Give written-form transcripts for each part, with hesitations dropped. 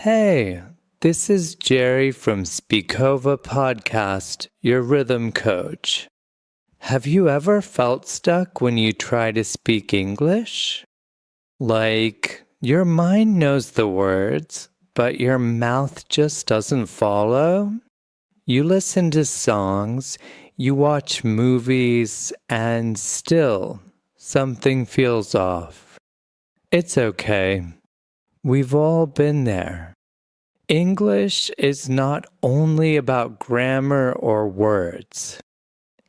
Hey, this is Jerry from Speakova Podcast, your rhythm coach. Have you ever felt stuck when you try to speak English? Like, your mind knows the words, but your mouth just doesn't follow? You listen to songs, you watch movies, and still, something feels off. It's okay. We've all been there. English is not only about grammar or words.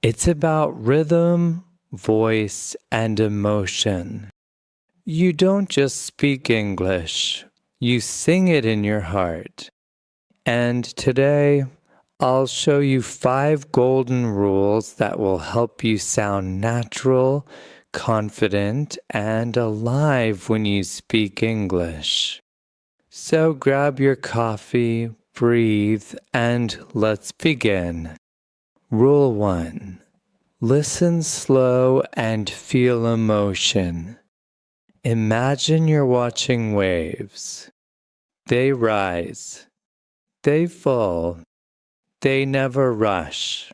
It's about rhythm, voice, and emotion. You don't just speak English, you sing it in your heart. And today, I'll show you 5 golden rules that will help you sound natural, confident, and alive when you speak English. So grab your coffee, breathe, and let's begin. Rule 1. Listen slow and feel emotion. Imagine you're watching waves. They rise. They fall. They never rush.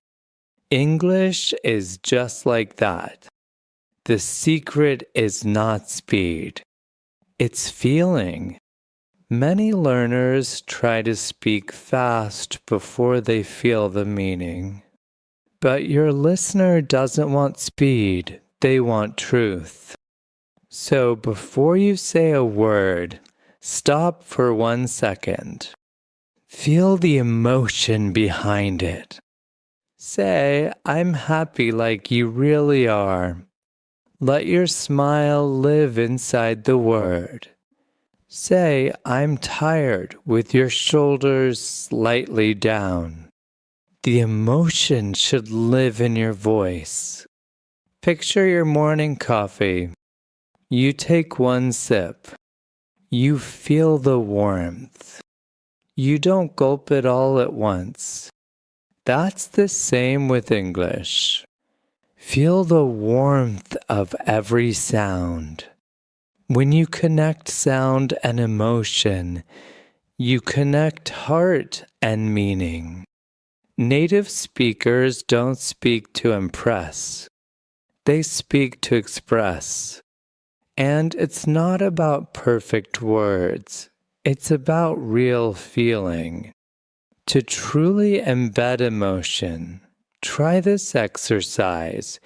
English is just like that. The secret is not speed. It's feeling. Many learners try to speak fast before they feel the meaning. But your listener doesn't want speed, they want truth. So before you say a word, stop for 1 second. Feel the emotion behind it. Say, "I'm happy," like you really are. Let your smile live inside the word. Say, "I'm tired," with your shoulders slightly down. The emotion should live in your voice. Picture your morning coffee. You take 1 sip. You feel the warmth. You don't gulp it all at once. That's the same with English. Feel the warmth of every sound. When you connect sound and emotion, you connect heart and meaning. Native speakers don't speak to impress. They speak to express. And it's not about perfect words. It's about real feeling. To truly embed emotion, try this exercise.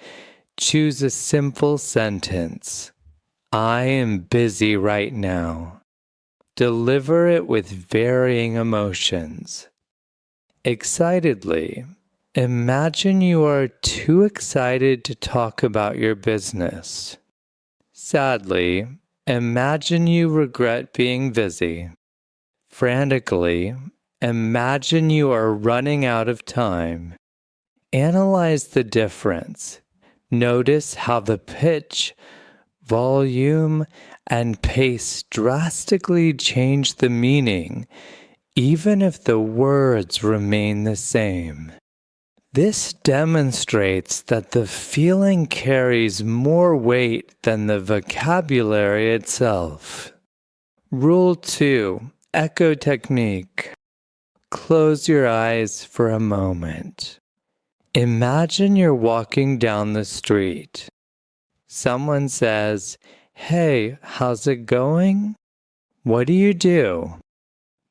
Choose a simple sentence. I am busy right now. Deliver it with varying emotions. Excitedly, imagine you are too excited to talk about your business. Sadly, imagine you regret being busy. Frantically, imagine you are running out of time. Analyze the difference. Notice how the pitch, volume, and pace drastically change the meaning, even if the words remain the same. This demonstrates that the feeling carries more weight than the vocabulary itself. Rule 2. Echo technique. Close your eyes for a moment. Imagine you're walking down the street. Someone says, "Hey, how's it going?" What do?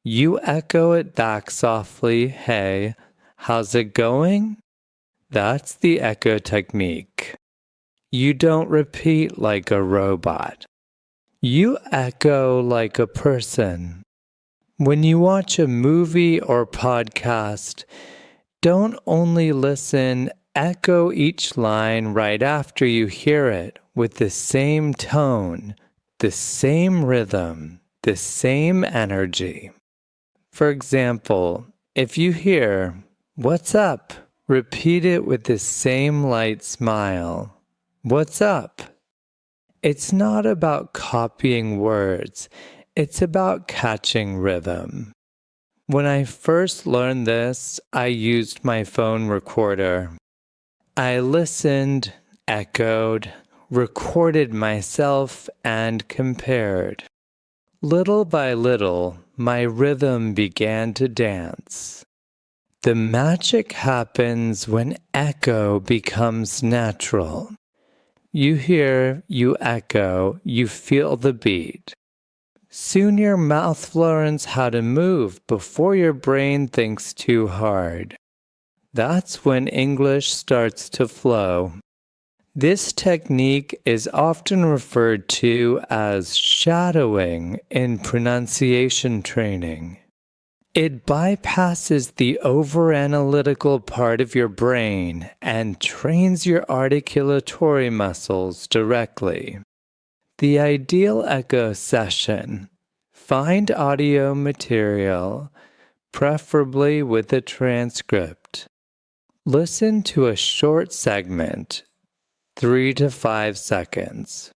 You echo it back softly, "Hey, how's it going?" That's the echo technique. You don't repeat like a robot. You echo like a person. When you watch a movie or podcast, don't only listen, echo each line right after you hear it with the same tone, the same rhythm, the same energy. For example, if you hear, "What's up?" repeat it with the same light smile. "What's up?" It's not about copying words. It's about catching rhythm. When I first learned this, I used my phone recorder. I listened, echoed, recorded myself, and compared. Little by little, my rhythm began to dance. The magic happens when echo becomes natural. You hear, you echo, you feel the beat. Soon your mouth learns how to move before your brain thinks too hard. That's when English starts to flow. This technique is often referred to as shadowing in pronunciation training. It bypasses the overanalytical part of your brain and trains your articulatory muscles directly. The ideal echo session. Find audio material, preferably with a transcript. Listen to a short segment, 3 to 5 seconds.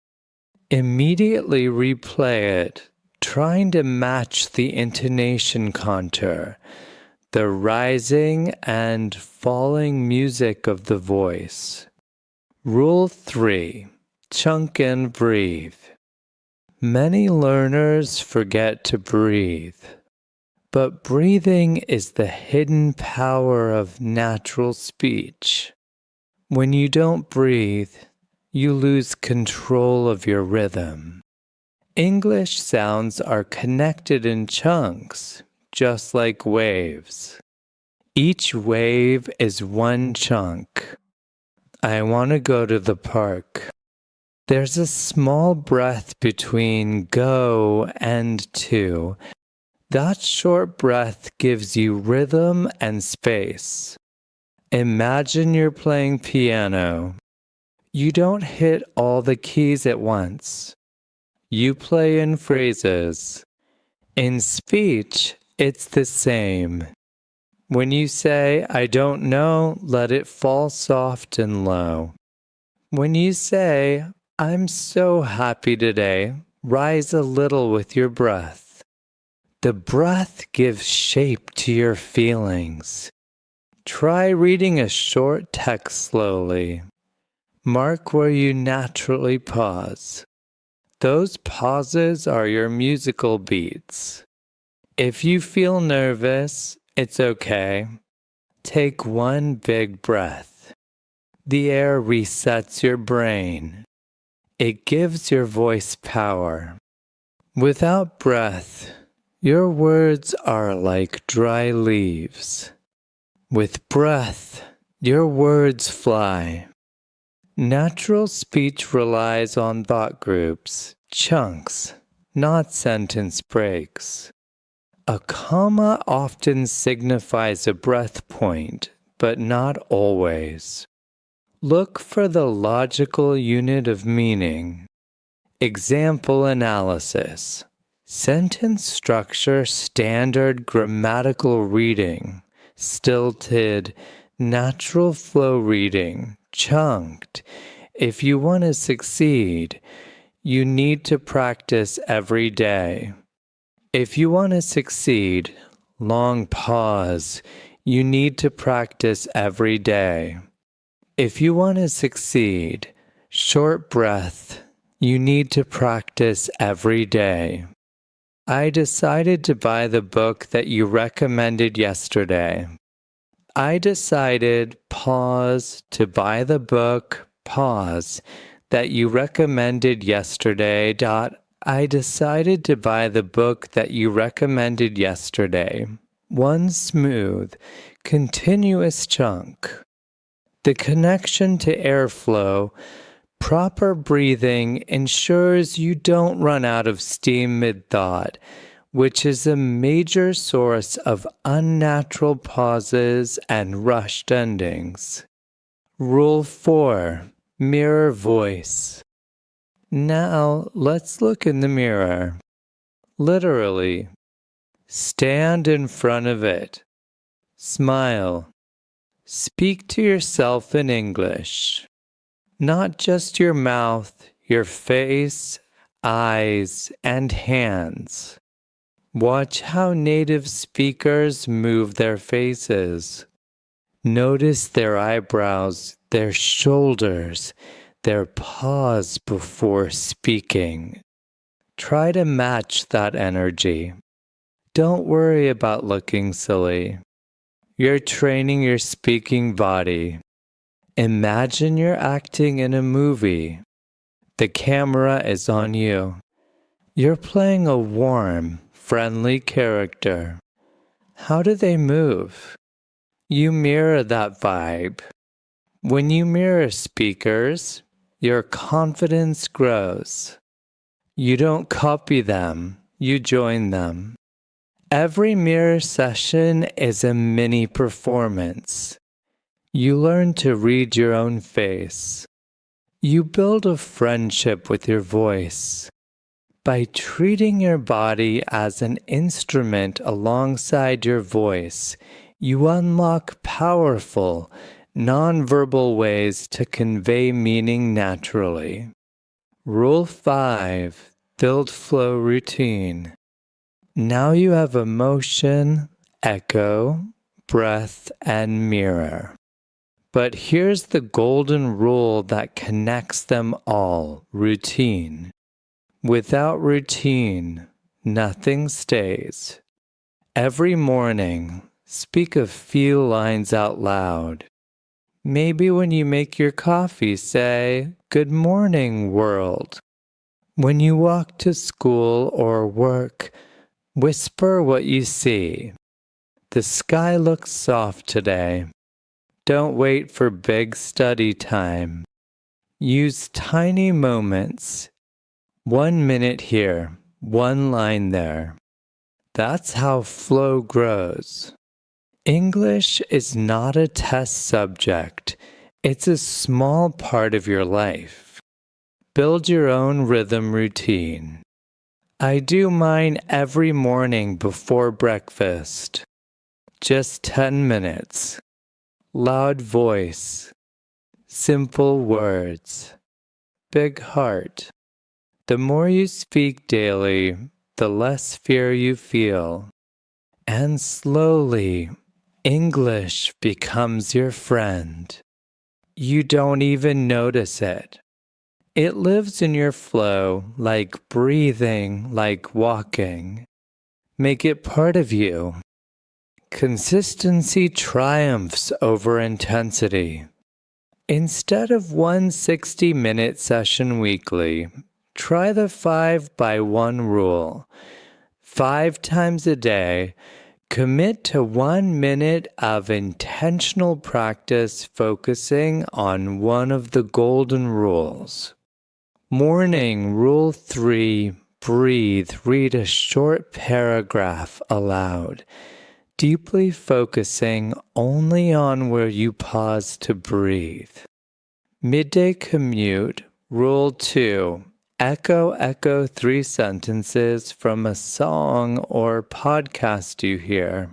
Immediately replay it, trying to match the intonation contour, the rising and falling music of the voice. Rule 3. Chunk and breathe. Many learners forget to breathe, but breathing is the hidden power of natural speech. When you don't breathe, you lose control of your rhythm. English sounds are connected in chunks, just like waves. Each wave is one chunk. I want to go to the park. There's a small breath between go and to. That short breath gives you rhythm and space. Imagine you're playing piano. You don't hit all the keys at once. You play in phrases. In speech, it's the same. When you say, I don't know, let it fall soft and low. When you say, I'm so happy today, rise a little with your breath. The breath gives shape to your feelings. Try reading a short text slowly. Mark where you naturally pause. Those pauses are your musical beats. If you feel nervous, it's okay. Take one big breath. The air resets your brain. It gives your voice power. Without breath, your words are like dry leaves. With breath, your words fly. Natural speech relies on thought groups, chunks, not sentence breaks. A comma often signifies a breath point, but not always. Look for the logical unit of meaning. Example analysis. Sentence structure, standard grammatical reading, stilted, natural flow reading, chunked. If you want to succeed, you need to practice every day. If you want to succeed, long pause. You need to practice every day. If you want to succeed, short breath. You need to practice every day. I decided to buy the book that you recommended yesterday. I decided, pause, to buy the book, pause, that you recommended yesterday. I decided to buy the book that you recommended yesterday. One smooth, continuous chunk. The connection to airflow, proper breathing ensures you don't run out of steam mid-thought, which is a major source of unnatural pauses and rushed endings. Rule 4. Mirror voice. Now, let's look in the mirror. Literally. Stand in front of it. Smile. Speak to yourself in English. Not just your mouth, your face, eyes, and hands. Watch how native speakers move their faces. Notice their eyebrows, their shoulders, their pause before speaking. Try to match that energy. Don't worry about looking silly. You're training your speaking body. Imagine you're acting in a movie. The camera is on you. You're playing a warm, friendly character. How do they move? You mirror that vibe. When you mirror speakers, your confidence grows. You don't copy them, you join them. Every mirror session is a mini performance. You learn to read your own face. You build a friendship with your voice. By treating your body as an instrument alongside your voice, you unlock powerful, nonverbal ways to convey meaning naturally. Rule 5. Build flow routine. Now you have emotion, echo, breath, and mirror. But here's the golden rule that connects them all: routine. Without routine, nothing stays. Every morning, speak a few lines out loud. Maybe when you make your coffee, say, "Good morning, world." When you walk to school or work, whisper what you see. The sky looks soft today. Don't wait for big study time. Use tiny moments. 1 minute here, 1 line there. That's how flow grows. English is not a test subject. It's a small part of your life. Build your own rhythm routine. I do mine every morning before breakfast. Just 10 minutes. Loud voice. Simple words. Big heart. The more you speak daily, the less fear you feel. And slowly, English becomes your friend. You don't even notice it. It lives in your flow, like breathing, like walking. Make it part of you. Consistency triumphs over intensity. Instead of one 60-minute session weekly, try the 5-by-1 rule. 5 times a day, commit to 1 minute of intentional practice focusing on one of the golden rules. Morning Rule 3, breathe. Read a short paragraph aloud, deeply focusing only on where you pause to breathe. Midday commute, Rule 2, echo 3 sentences from a song or podcast you hear.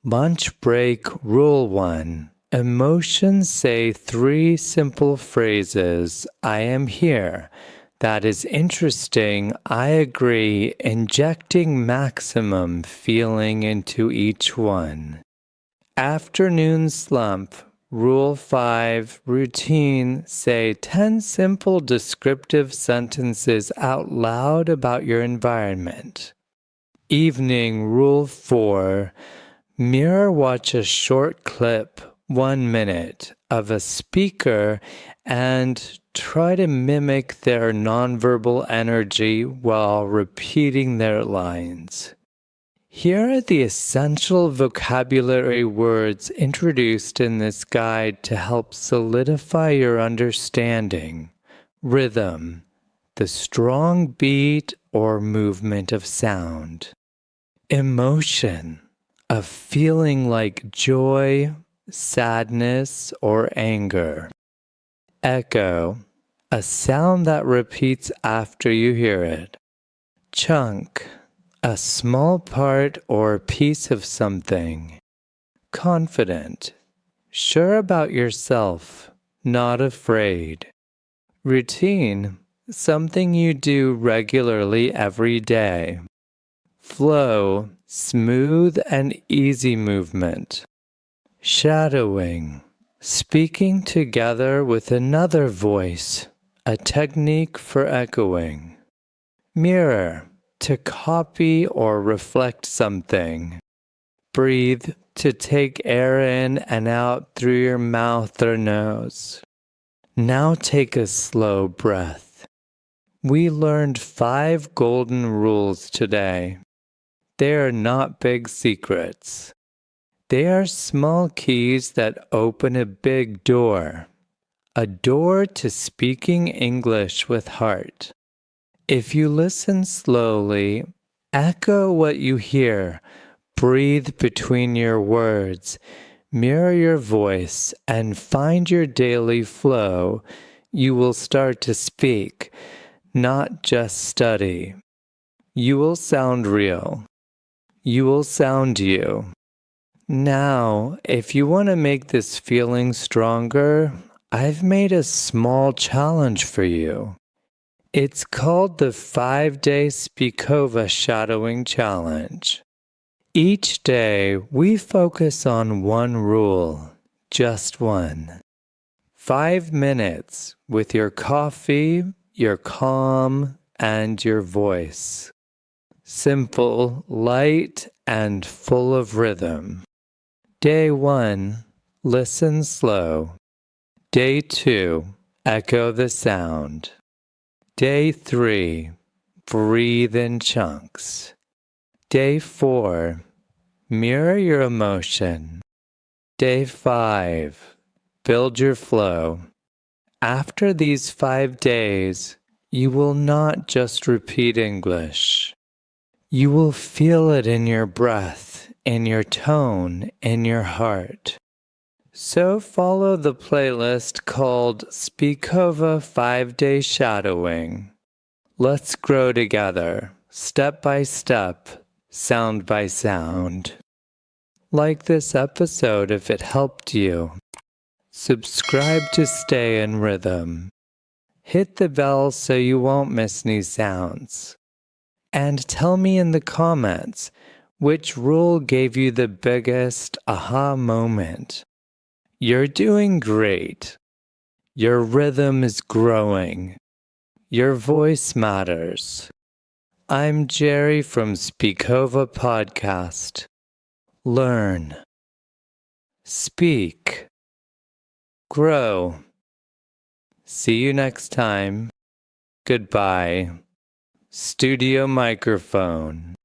Lunch break, Rule 1, emotions say 3 simple phrases: I am here. That is interesting. I agree. Injecting maximum feeling into each one. Afternoon slump. Rule 5. Routine. Say 10 simple descriptive sentences out loud about your environment. Evening. Rule 4. Mirror watch a short clip, 1 minute, of a speaker and try to mimic their nonverbal energy while repeating their lines. Here are the essential vocabulary words introduced in this guide to help solidify your understanding. Rhythm, the strong beat or movement of sound. Emotion, a feeling like joy, sadness, or anger. Echo, a sound that repeats after you hear it. Chunk, a small part or piece of something. Confident, sure about yourself, not afraid. Routine, something you do regularly every day. Flow, smooth and easy movement. Shadowing, speaking together with another voice, a technique for echoing. Mirror, to copy or reflect something. Breathe to take air in and out through your mouth or nose. Now take a slow breath. We learned 5 golden rules today. They are not big secrets. They are small keys that open a big door. A door to speaking English with heart. If you listen slowly, echo what you hear, breathe between your words, mirror your voice, and find your daily flow, you will start to speak, not just study. You will sound real. You will sound you. Now, if you want to make this feeling stronger, I've made a small challenge for you. It's called the 5-Day Speakova Shadowing Challenge. Each day, we focus on one rule, just one. 5 minutes with your coffee, your calm, and your voice. Simple, light, and full of rhythm. Day 1, listen slow. Day 2, echo the sound. Day 3, breathe in chunks. Day 4, mirror your emotion. Day 5, build your flow. After these 5 days, you will not just repeat English. You will feel it in your breath, in your tone, in your heart. So follow the playlist called Speakova 5-Day Shadowing. Let's grow together, step by step, sound by sound. Like this episode if it helped you. Subscribe to stay in rhythm. Hit the bell so you won't miss new sounds. And tell me in the comments which rule gave you the biggest aha moment. You're doing great. Your rhythm is growing. Your voice matters. I'm Jerry from Speakova Podcast. Learn. Speak. Grow. See you next time. Goodbye. Studio microphone.